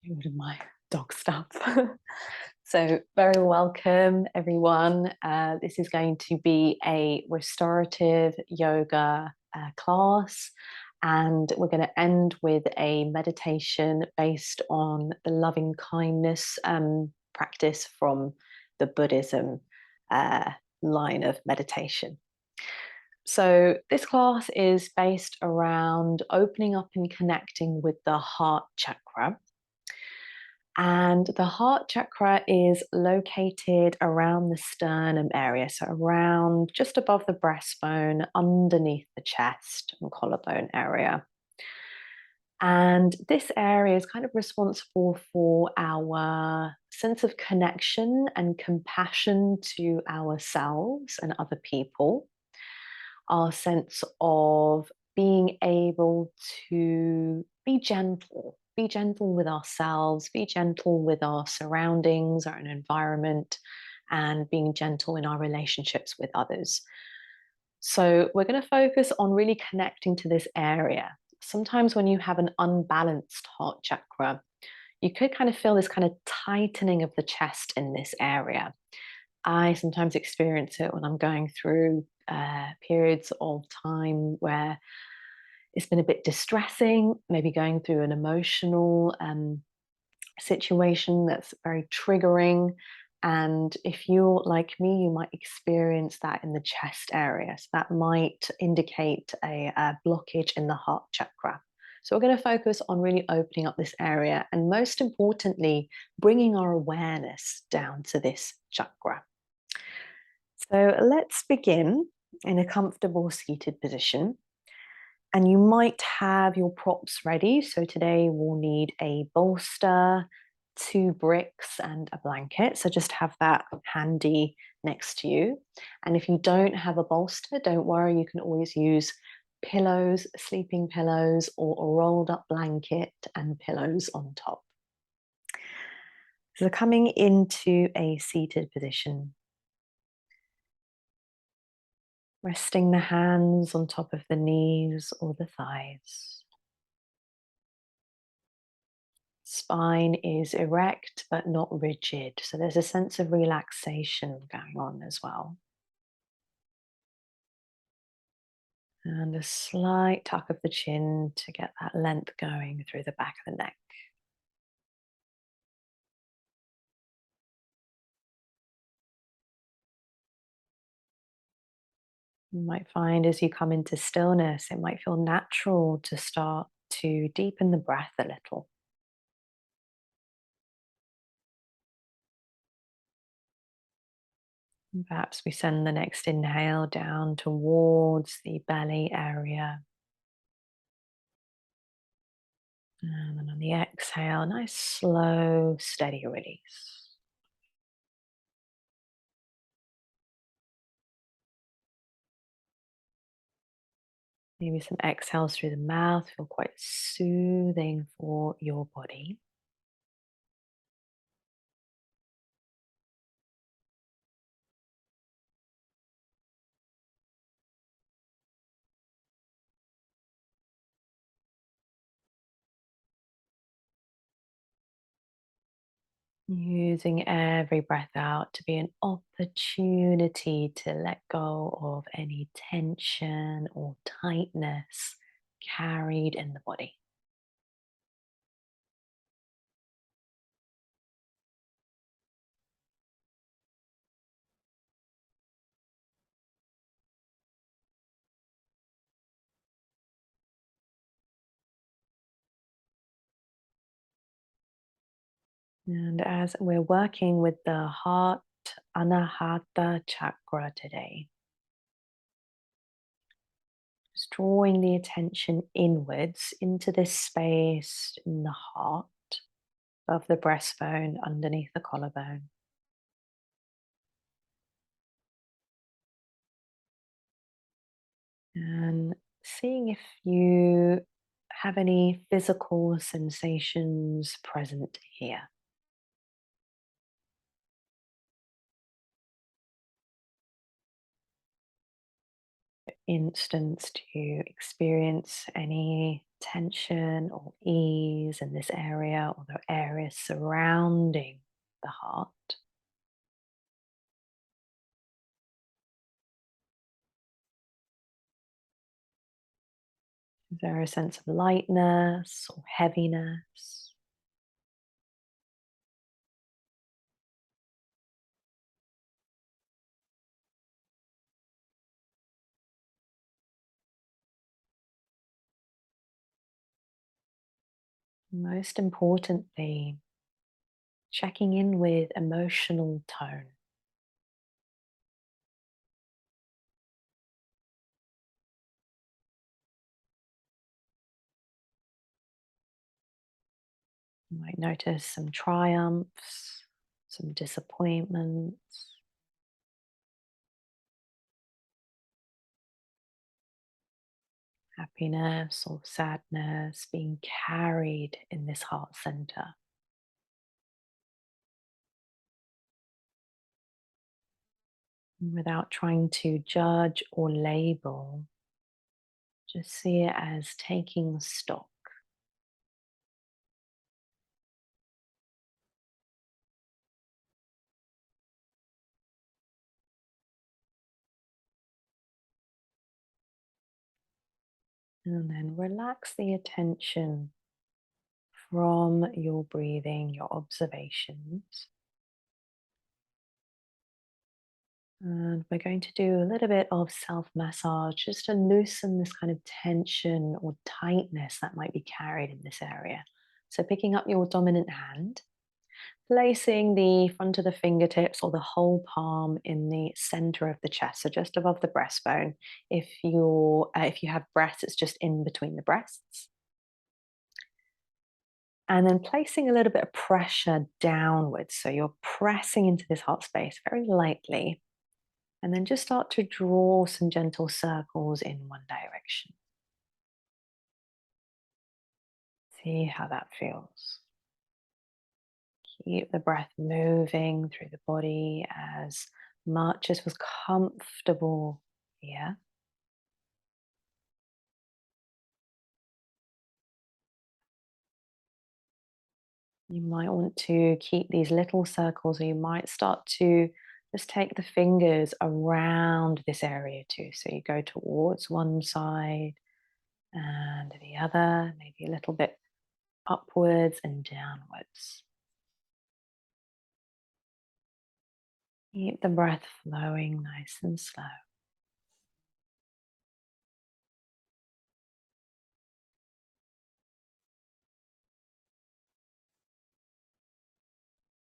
Rid of my dog stuff. So, very welcome, everyone. This is going to be a restorative yoga class, and we're going to end with a meditation based on the loving kindness practice from the Buddhism uh, line of meditation. So, this class is based around opening up and connecting with the heart chakra. And the heart chakra is located around the sternum area, so around just above the breastbone, underneath the chest and collarbone area. And this area is kind of responsible for our sense of connection and compassion to ourselves and other people, our sense of being able to be gentle with ourselves, be gentle with our surroundings, our environment, and being gentle in our relationships with others. So, we're going to focus on really connecting to this area. Sometimes, when you have an unbalanced heart chakra, you could kind of feel this kind of tightening of the chest in this area. I sometimes experience it when I'm going through periods of time where it's been a bit distressing, maybe going through an emotional situation that's very triggering. And if you're like me, you might experience that in the chest area. So that might indicate a blockage in the heart chakra. So we're going to focus on really opening up this area and, most importantly, bringing our awareness down to this chakra. So let's begin in a comfortable seated position. And you might have your props ready. So today we'll need a bolster, 2 bricks, and a blanket. So just have that handy next to you. And if you don't have a bolster, don't worry, you can always use pillows, sleeping pillows, or a rolled up blanket and pillows on top. So coming into a seated position, resting the hands on top of the knees or the thighs. Spine is erect but not rigid, so there's a sense of relaxation going on as well. And a slight tuck of the chin to get that length going through the back of the neck. You might find as you come into stillness, it might feel natural to start to deepen the breath a little. And perhaps we send the next inhale down towards the belly area. And then on the exhale, nice, slow, steady release. Maybe some exhales through the mouth feel quite soothing for your body. Using every breath out to be an opportunity to let go of any tension or tightness carried in the body. And as we're working with the heart Anahata chakra today, just drawing the attention inwards into this space in the heart, above the breastbone, underneath the collarbone. And seeing if you have any physical sensations present here. instance do you experience any tension or ease in this area or the areas surrounding the heart? Is there a sense of lightness or heaviness? Most importantly, checking in with emotional tone. You might notice some triumphs, some disappointments, happiness or sadness being carried in this heart center. Without trying to judge or label, just see it as taking stock. And then relax the attention from your breathing, your observations. And we're going to do a little bit of self massage just to loosen this kind of tension or tightness that might be carried in this area. So, picking up your dominant hand, placing the front of the fingertips or the whole palm in the center of the chest, so just above the breastbone. If you have breasts, it's just in between the breasts. And then placing a little bit of pressure downwards. So you're pressing into this heart space very lightly. And then just start to draw some gentle circles in one direction. See how that feels. Keep the breath moving through the body as much as was comfortable here. You might want to keep these little circles, or you might start to just take the fingers around this area too. So you go towards one side and the other, maybe a little bit upwards and downwards. Keep the breath flowing nice and slow.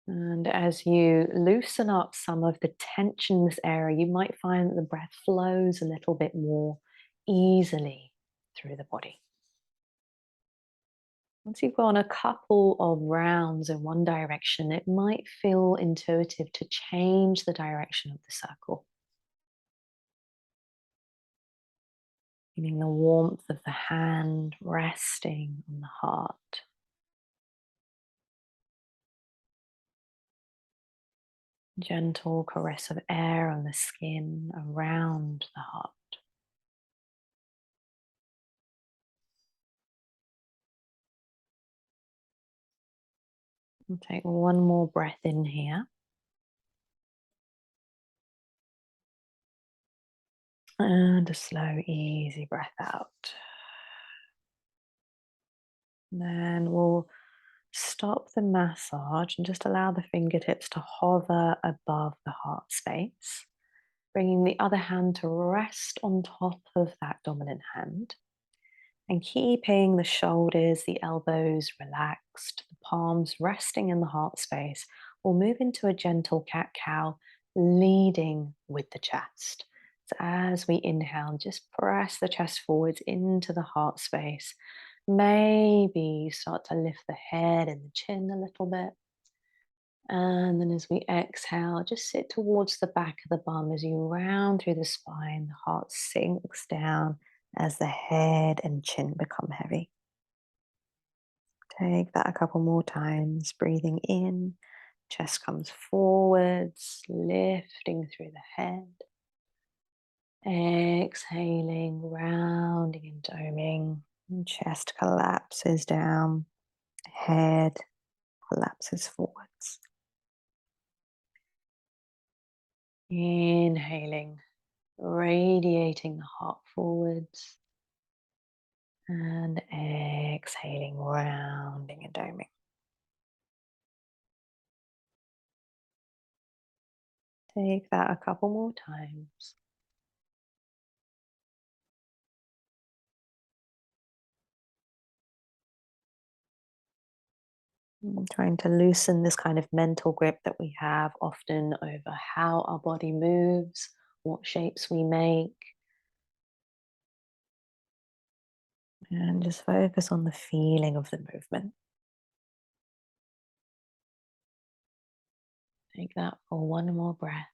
And as you loosen up some of the tension in this area, you might find that the breath flows a little bit more easily through the body. Once you've gone a couple of rounds in one direction, it might feel intuitive to change the direction of the circle, feeling the warmth of the hand resting on the heart. Gentle caress of air on the skin around the heart. We'll take one more breath in here. And a slow, easy breath out. Then we'll stop the massage and just allow the fingertips to hover above the heart space, bringing the other hand to rest on top of that dominant hand. And keeping the shoulders, the elbows relaxed, the palms resting in the heart space, we'll move into a gentle cat cow, leading with the chest. So as we inhale, just press the chest forwards into the heart space. Maybe start to lift the head and the chin a little bit. And then as we exhale, just sit towards the back of the bum as you round through the spine. The heart sinks down as the head and chin become heavy. Take that a couple more times. Breathing in, chest comes forwards, lifting through the head. Exhaling, rounding and doming. Chest collapses down, head collapses forwards. Inhaling, radiating the heart forwards. And exhaling, rounding and doming. Take that a couple more times. Trying to loosen this kind of mental grip that we have often over how our body moves, what shapes we make. And just focus on the feeling of the movement. Take that for one more breath.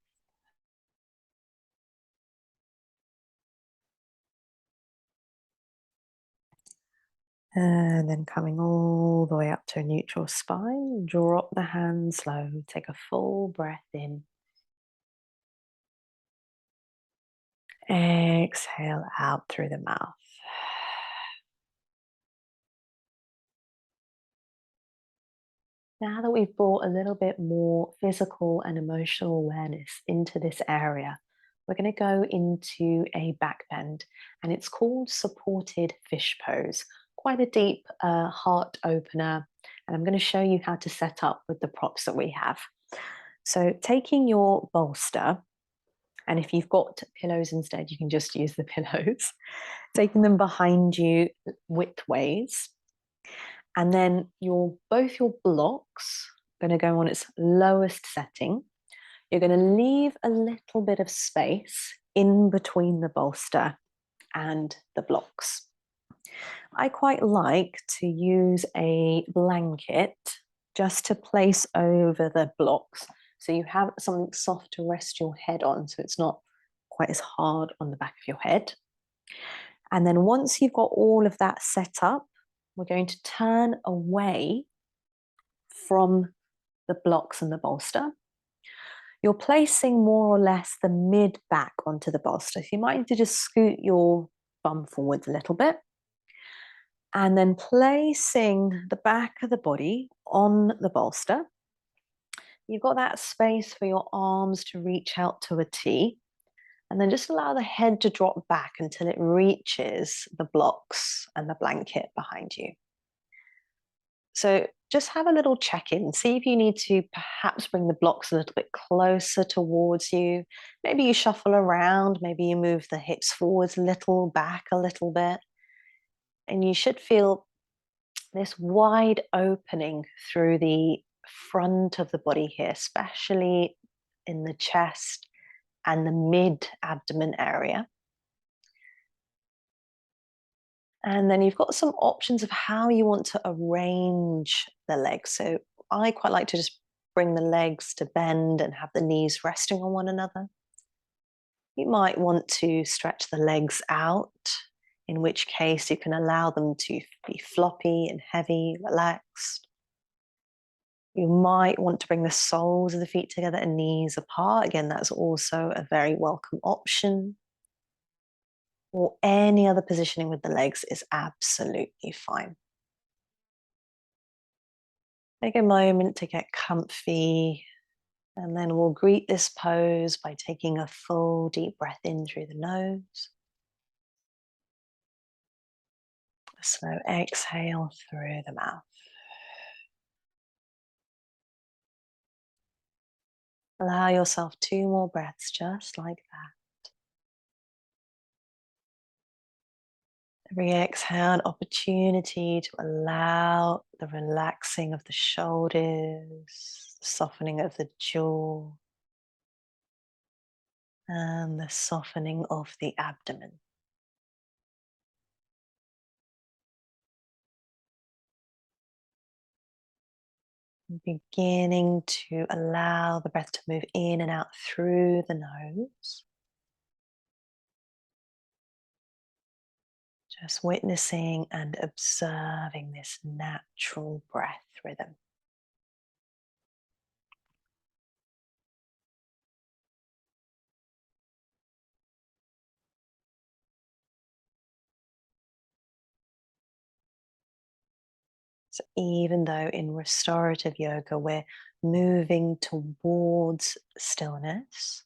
And then coming all the way up to a neutral spine, drop the hands low, take a full breath in. Exhale out through the mouth. Now that we've brought a little bit more physical and emotional awareness into this area, we're going to go into a back bend, and it's called supported fish pose. Quite a deep heart opener, and I'm going to show you how to set up with the props that we have. So taking your bolster, and if you've got pillows instead, you can just use the pillows. Taking them behind you widthways, and then both your blocks are going to go on its lowest setting. You're going to leave a little bit of space in between the bolster and the blocks. I quite like to use a blanket just to place over the blocks, so you have something soft to rest your head on, so it's not quite as hard on the back of your head. And then once you've got all of that set up, we're going to turn away from the blocks and the bolster. You're placing more or less the mid back onto the bolster. So you might need to just scoot your bum forwards a little bit. And then placing the back of the body on the bolster. You've got that space for your arms to reach out to a T. And then just allow the head to drop back until it reaches the blocks and the blanket behind you. So just have a little check-in. See if you need to perhaps bring the blocks a little bit closer towards you. Maybe you shuffle around, maybe you move the hips forwards a little, back a little bit. And you should feel this wide opening through the front of the body here, especially in the chest and the mid-abdomen area. And then you've got some options of how you want to arrange the legs. So I quite like to just bring the legs to bend and have the knees resting on one another. You might want to stretch the legs out, in which case you can allow them to be floppy and heavy, relaxed. You might want to bring the soles of the feet together and knees apart. Again, that's also a very welcome option. Or any other positioning with the legs is absolutely fine. Take a moment to get comfy, and then we'll greet this pose by taking a full deep breath in through the nose. A slow exhale through the mouth. Allow yourself 2 more breaths just like that. Every exhale, an opportunity to allow the relaxing of the shoulders, the softening of the jaw, and the softening of the abdomen. Beginning to allow the breath to move in and out through the nose. Just witnessing and observing this natural breath rhythm. So even though in restorative yoga we're moving towards stillness,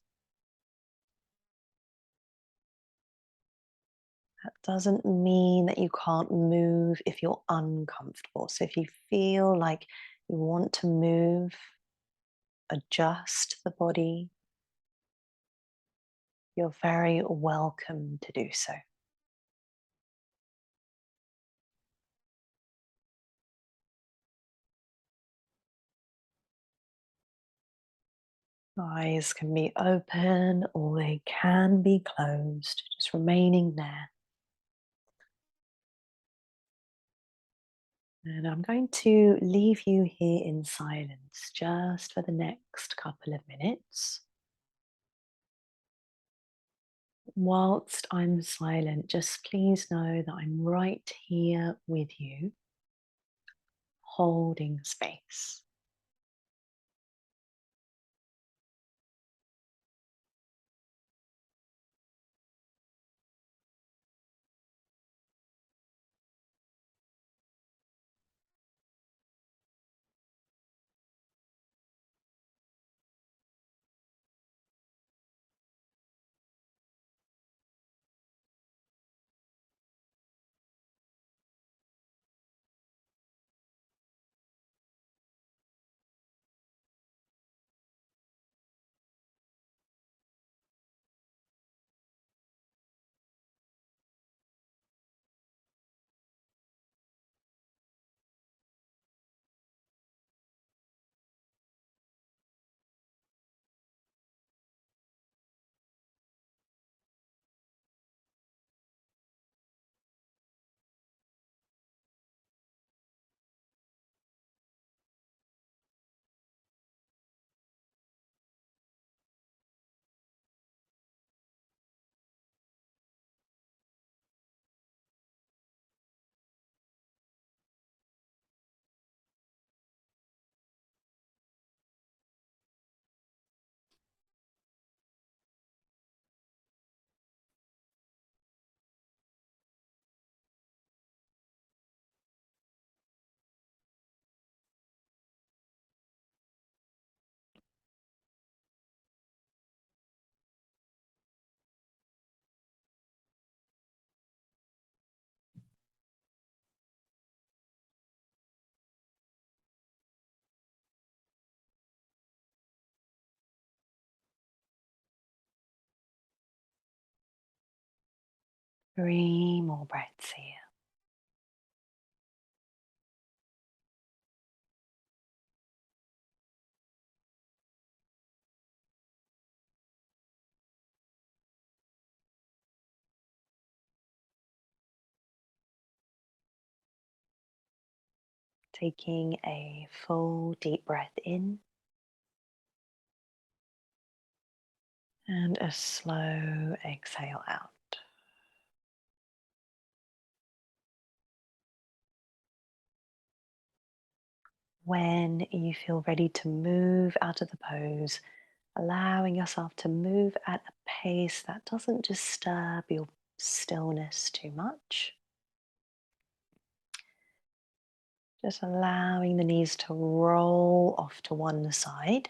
that doesn't mean that you can't move if you're uncomfortable. So if you feel like you want to move, adjust the body, you're very welcome to do so. Eyes can be open or they can be closed, just remaining there. And I'm going to leave you here in silence just for the next couple of minutes. Whilst I'm silent, just please know that I'm right here with you, holding space. Three more breaths here. Taking a full deep breath in and a slow exhale out. When you feel ready to move out of the pose, allowing yourself to move at a pace that doesn't disturb your stillness too much. Just allowing the knees to roll off to one side.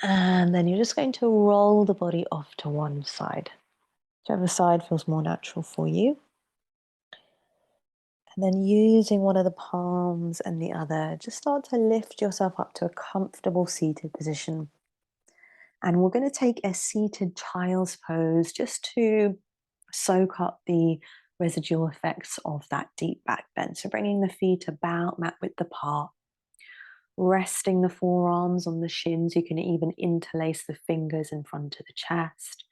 And then you're just going to roll the body off to one side, whichever side feels more natural for you. And then using one of the palms and the other, just start to lift yourself up to a comfortable seated position. And we're going to take a seated child's pose just to soak up the residual effects of that deep back bend. So bringing the feet about mat width apart, resting the forearms on the shins. You can even interlace the fingers in front of the chest.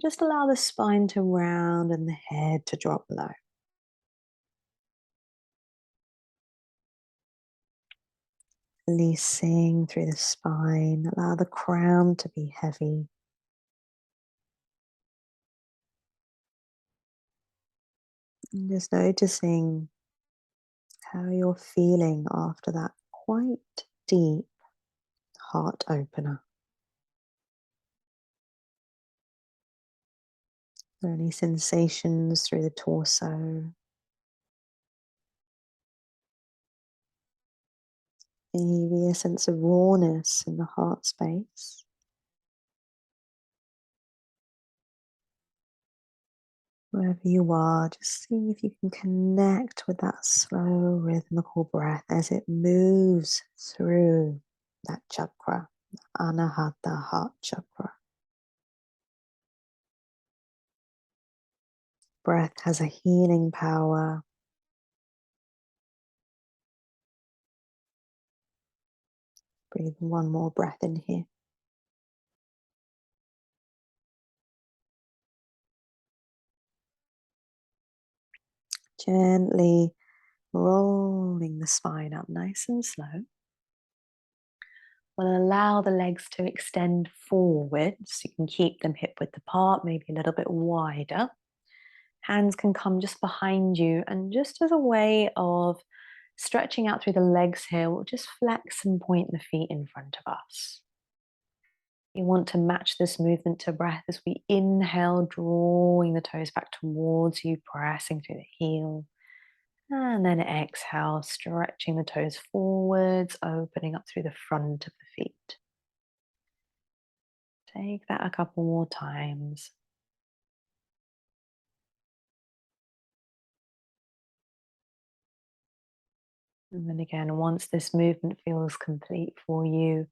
Just allow the spine to round and the head to drop low. Releasing through the spine. Allow the crown to be heavy. And just noticing how you're feeling after that quite deep heart opener. Are there any sensations through the torso? Maybe a sense of rawness in the heart space. Wherever you are, just see if you can connect with that slow rhythmical breath as it moves through that chakra, Anahata heart chakra. Breath has a healing power. Breathe one more breath in here. Gently rolling the spine up nice and slow. We'll allow the legs to extend forwards. You can keep them hip width apart, maybe a little bit wider. Hands can come just behind you, and just as a way of stretching out through the legs here, we'll just flex and point the feet in front of us. You want to match this movement to breath as we inhale, drawing the toes back towards you, pressing through the heel. And then exhale, stretching the toes forwards, opening up through the front of the feet. Take that a couple more times. And then again, once this movement feels complete for you,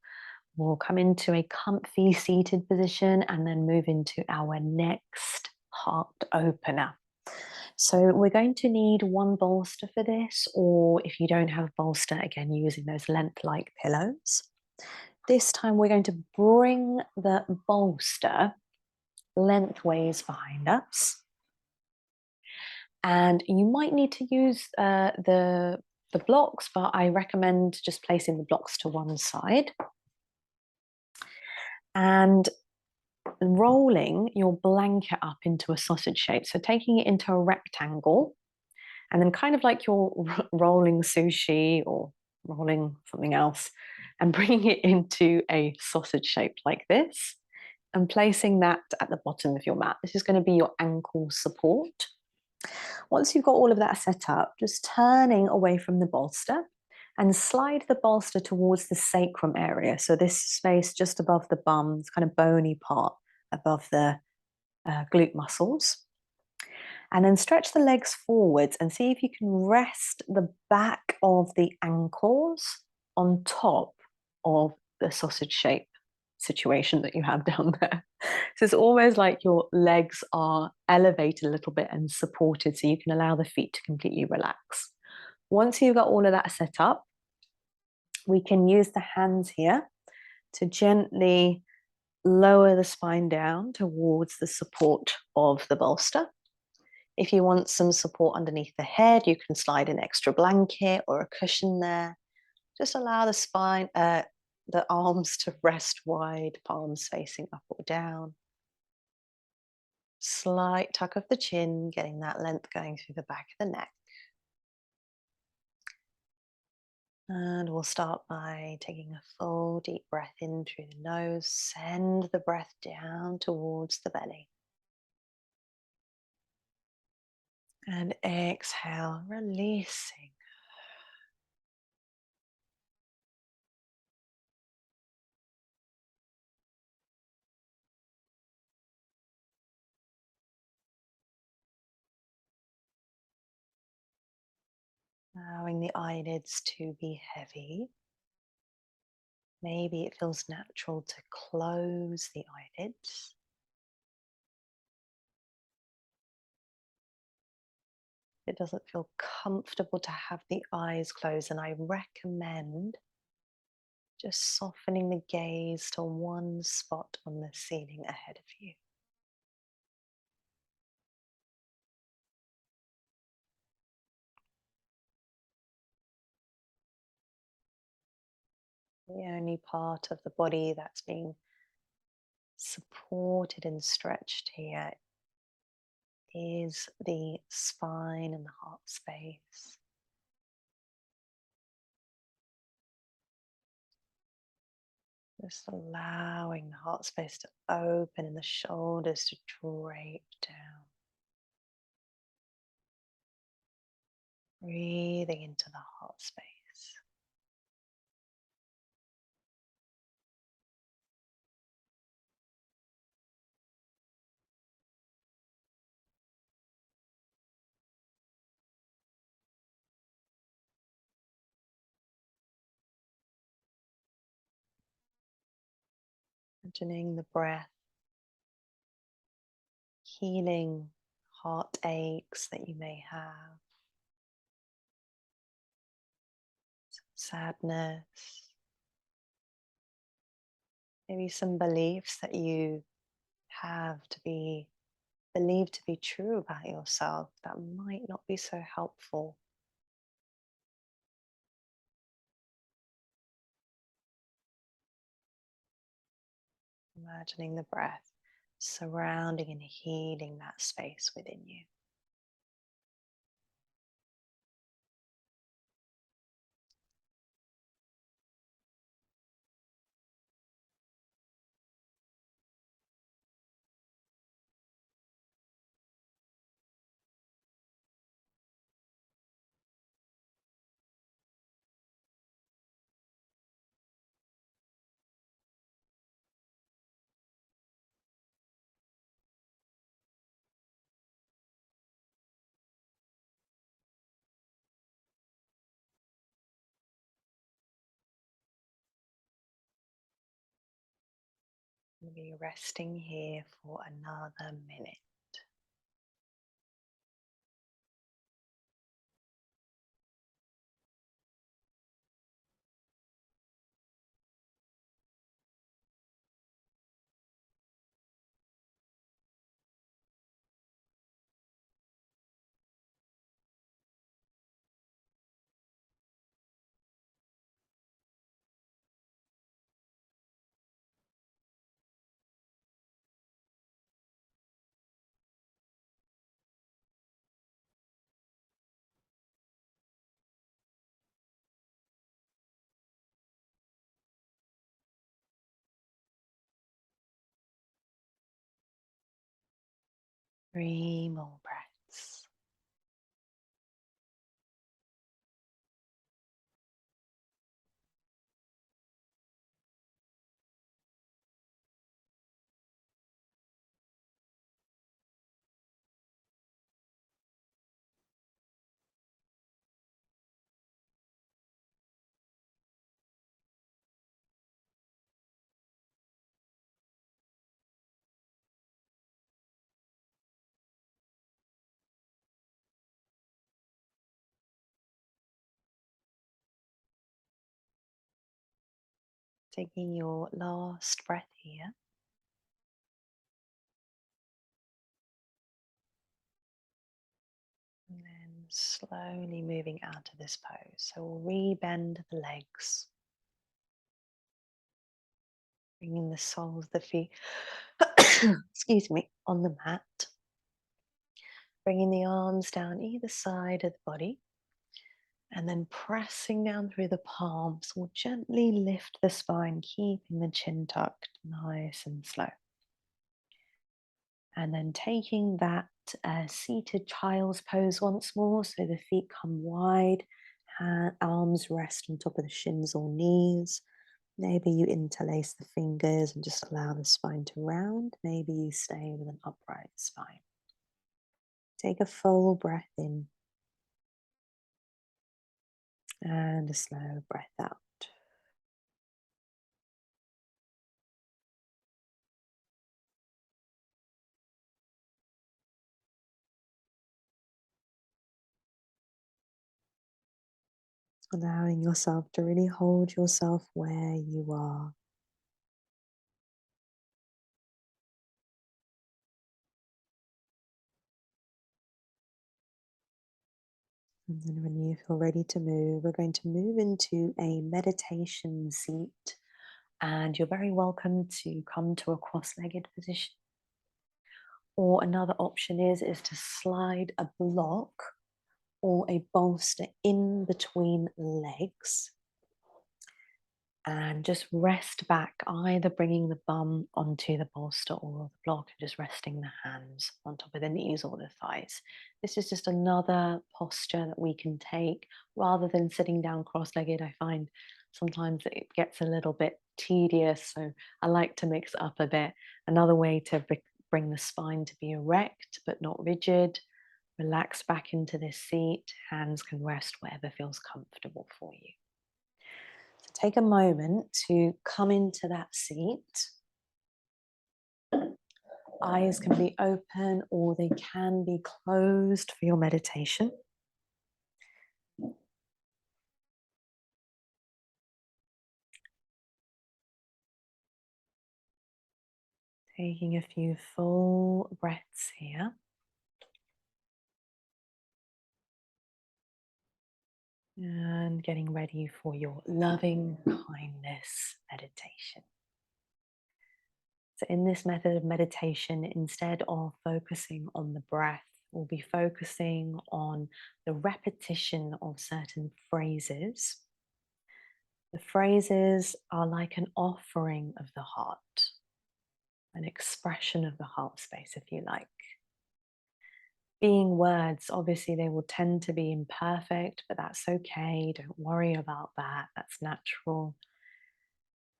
we'll come into a comfy seated position and then move into our next heart opener. So we're going to need one bolster for this, or if you don't have bolster, again, using those length-like pillows. This time we're going to bring the bolster lengthways behind us. And you might need to use the blocks, but I recommend just placing the blocks to one side. And rolling your blanket up into a sausage shape. So taking it into a rectangle, and then kind of like you're rolling sushi or rolling something else, and bringing it into a sausage shape like this, and placing that at the bottom of your mat. This is going to be your ankle support. Once you've got all of that set up, just turning away from the bolster and slide the bolster towards the sacrum area. So this space just above the bum, this kind of bony part above the glute muscles. And then stretch the legs forwards and see if you can rest the back of the ankles on top of the sausage shape situation that you have down there. So it's almost like your legs are elevated a little bit and supported, so you can allow the feet to completely relax. Once you've got all of that set up, we can use the hands here to gently lower the spine down towards the support of the bolster. If you want some support underneath the head, you can slide an extra blanket or a cushion there. Just allow the spine, the arms to rest wide, palms facing up or down. Slight tuck of the chin, getting that length going through the back of the neck. And we'll start by taking a full deep breath in through the nose. Send the breath down towards the belly. And exhale, releasing. Allowing the eyelids to be heavy. Maybe it feels natural to close the eyelids. It doesn't feel comfortable to have the eyes closed, and I recommend just softening the gaze to one spot on the ceiling ahead of you. The only part of the body that's being supported and stretched here is the spine and the heart space. Just allowing the heart space to open and the shoulders to drape down. Breathing into the heart space. Imagining the breath healing heartaches that you may have, sadness, maybe some beliefs that you have to be believed to be true about yourself that might not be so helpful. Imagining the breath surrounding and healing that space within you. We'll be resting here for another minute. Three more breaths. Taking your last breath here. And then slowly moving out of this pose. So we'll re-bend the legs, bringing the soles of the feet, excuse me, on the mat. Bringing the arms down either side of the body. And then pressing down through the palms, we'll gently lift the spine, keeping the chin tucked nice and slow. And then taking that seated child's pose once more, so the feet come wide, arms rest on top of the shins or knees. Maybe you interlace the fingers and just allow the spine to round. Maybe you stay with an upright spine. Take a full breath in and a slow breath out. Allowing yourself to really hold yourself where you are. And then when you feel ready to move, we're going to move into a meditation seat. And you're very welcome to come to a cross-legged position. Or another option is to slide a block or a bolster in between legs and just rest back, either bringing the bum onto the bolster or the block and just resting the hands on top of the knees or the thighs. This is just another posture that we can take rather than sitting down cross-legged. I find sometimes it gets a little bit tedious, so I like to mix it up a bit. Another way to bring the spine to be erect but not rigid. Relax back into this seat. Hands can rest wherever feels comfortable for you. So take a moment to come into that seat. eyes can be open or they can be closed for your meditation. Taking a few full breaths here. And getting ready for your loving kindness meditation. So, in this method of meditation, instead of focusing on the breath, we'll be focusing on the repetition of certain phrases. The phrases are like an offering of the heart, an expression of the heart space, if you like. Being words, obviously, they will tend to be imperfect, but that's okay. Don't worry about that. That's natural.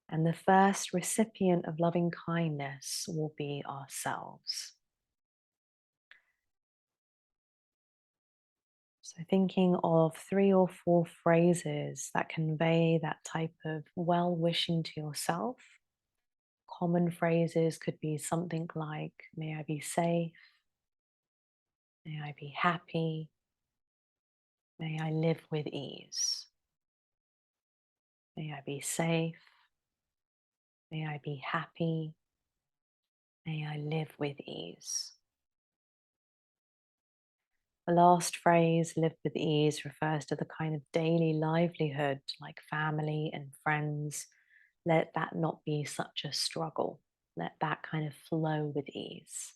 And the first recipient of loving kindness will be ourselves. So, thinking of 3 or 4 phrases that convey that type of well wishing to yourself. Common phrases could be something like, may I be safe, may I be happy, may I live with ease, may I be safe, may I be happy, may I live with ease. The last phrase, live with ease, refers to the kind of daily livelihood like family and friends. Let that not be such a struggle. Let that kind of flow with ease.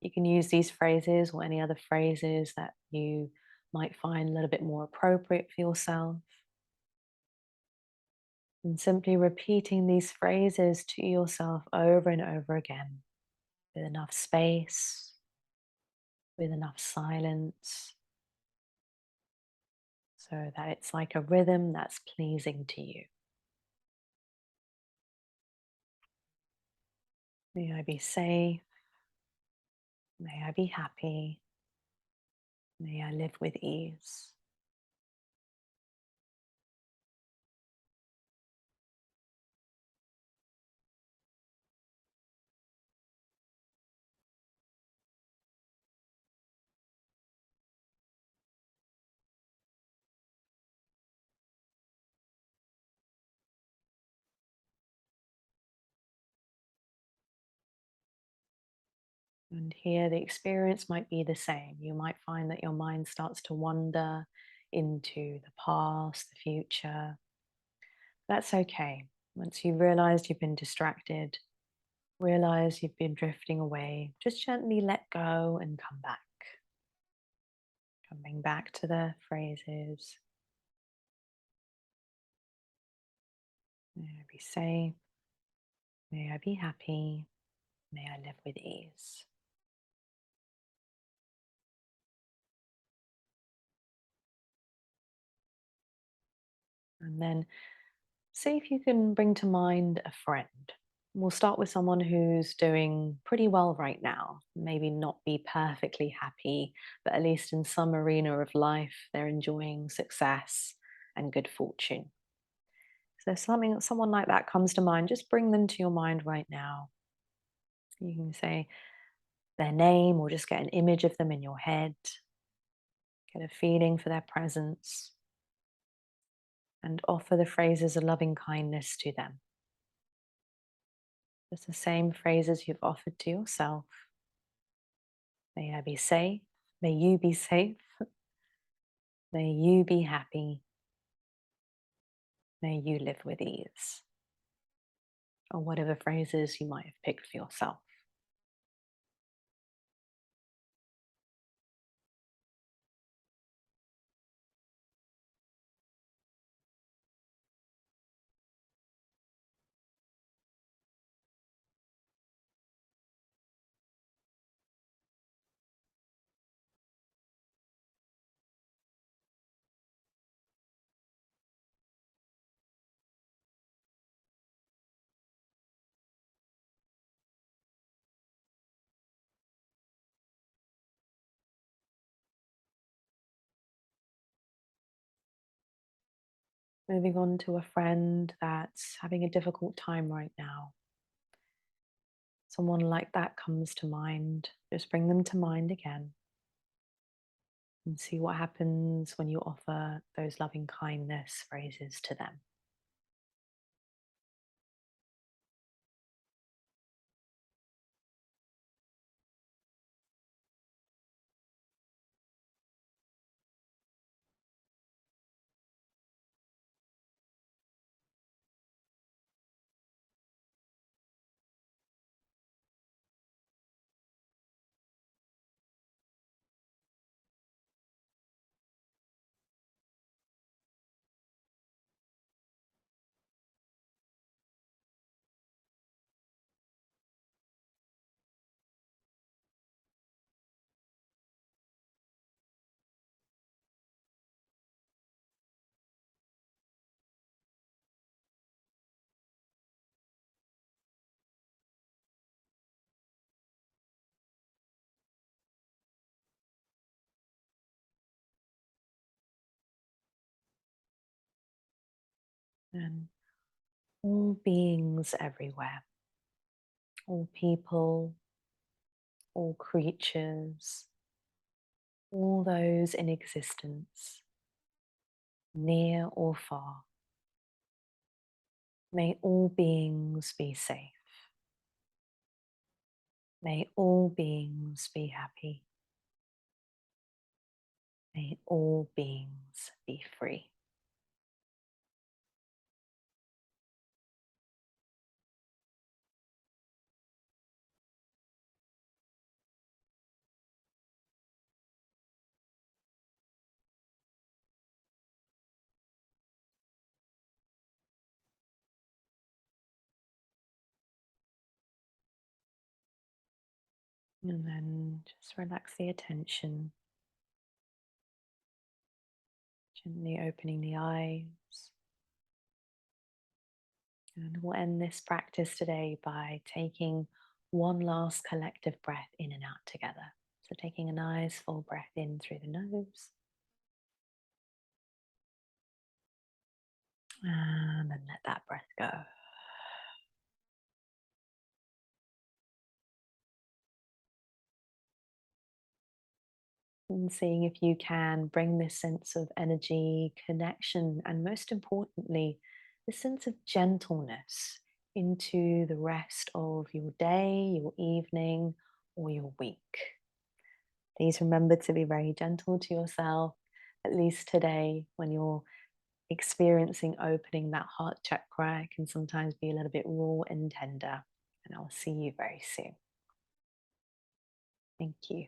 You can use these phrases or any other phrases that you might find a little bit more appropriate for yourself. And simply repeating these phrases to yourself over and over again with enough space, with enough silence, so that it's like a rhythm that's pleasing to you. May I be safe. May I be happy. May I live with ease. And here the experience might be the same. You might find that your mind starts to wander into the past, the future. That's okay. Once you've realized you've been distracted, realize you've been drifting away, just gently let go and come back. Coming back to the phrases. May I be safe. May I be happy. May I live with ease. And then see if you can bring to mind a friend. We'll start with someone who's doing pretty well right now. Maybe not be perfectly happy, but at least in some arena of life, they're enjoying success and good fortune. So, someone like that comes to mind, just bring them to your mind right now. You can say their name or just get an image of them in your head, get a feeling for their presence, and offer the phrases of loving kindness to them. Just the same phrases you've offered to yourself. May I be safe. May you be safe. May you be happy. May you live with ease. Or whatever phrases you might have picked for yourself. Moving on to a friend that's having a difficult time right now. someone like that comes to mind, just bring them to mind again and see what happens when you offer those loving kindness phrases to them. And all beings everywhere, all people, all creatures, all those in existence, near or far, may all beings be safe. May all beings be happy. May all beings be free. And then just relax the attention, gently opening the eyes. And we'll end this practice today by taking one last collective breath in and out together. So taking a nice full breath in through the nose and then let that breath go. And seeing if you can bring this sense of energy, connection, and most importantly, the sense of gentleness into the rest of your day, your evening, or your week. Please remember to be very gentle to yourself, at least today when you're experiencing opening that heart chakra. It can sometimes be a little bit raw and tender. And I'll see you very soon. Thank you.